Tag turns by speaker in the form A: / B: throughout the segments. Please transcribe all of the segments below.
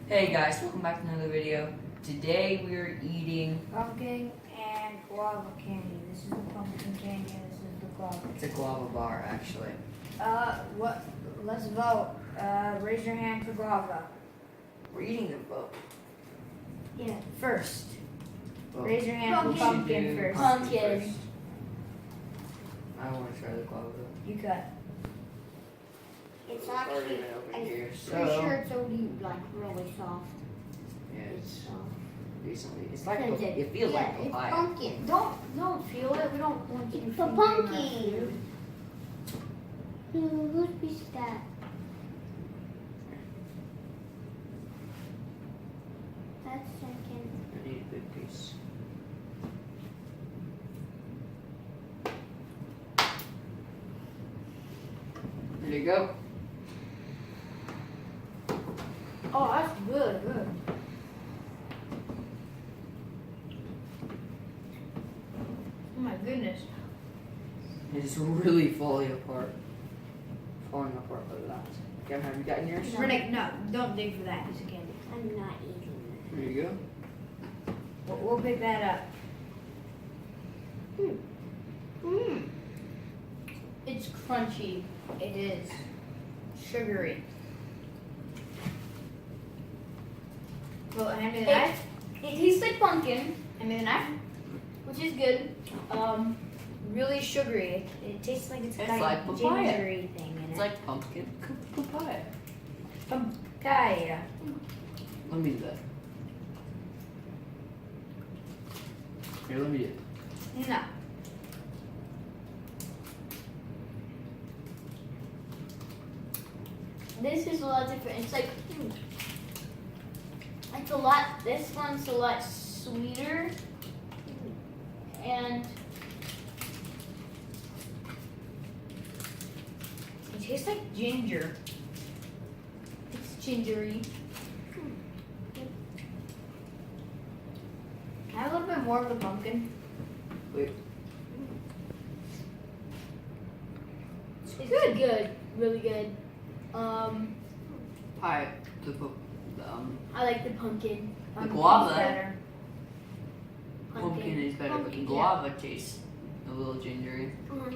A: Hey guys, welcome back to another video. Today we're eating
B: Pumpkin and guava candy. This is the pumpkin candy and this is the guava.
A: it's a guava bar actually.
B: What? Let's vote. Raise your hand for guava.
A: We're eating the both.
B: Yeah. First.
A: Well,
B: Raise your hand
A: we
B: for
A: should
B: pumpkin
A: do
B: first.
C: Pumpkin.
A: first. I want to try the guava.
B: You cut.
C: It's
A: Already
C: actually,
A: been over
C: I'm
A: here,
C: pretty
A: so
C: sure it's already like really soft.
A: yeah,
C: It's
A: it's
C: soft.
A: recently. It's like
C: Because
A: it feels
C: yeah,
A: like papaya.
C: It's pumpkin.
B: Don't feel it. We don't want you to
C: It's
B: feel
C: a
B: our
C: pumpkin.
B: food.
C: Whose piece is that? That's second.
A: I need a big piece. There you go.
B: Oh, that's really good. Oh my goodness.
A: It's really falling apart. Falling apart like that. Kevin, have you gotten yours?
C: No.
B: Renee, no, don't dig for that piece of candy.
C: I'm not eating
A: There you go.
B: We'll pick that up.
C: it. Mmm.
B: It's crunchy. It is. Sugary. Well, hand me the knife.
D: It tastes like pumpkin,
B: Hand me the knife.
D: which is good.
B: Really sugary. It tastes like it's
A: It's
B: got
A: like
B: a
A: papaya.
B: gingery thing in
A: It's
B: it.
A: like pumpkin papaya.
B: Papaya.
A: Let me do that. Here, let me do it.
B: No.
D: This is a lot different. It's like it's a lot. This one's a lot sweeter, and
B: It tastes like ginger.
D: it's gingery.
B: Can I have a little bit more of the pumpkin?
A: Wait.
D: It's good, really good.
A: Pie.
D: I like the pumpkin.
A: The guava.
B: Better.
A: Pumpkin is better, but the
D: Pumpkin,
A: guava tastes a little gingery.
D: Mhm.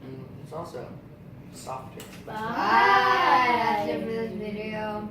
A: And it's also softer.
D: Bye.
B: Bye. That's it for this video.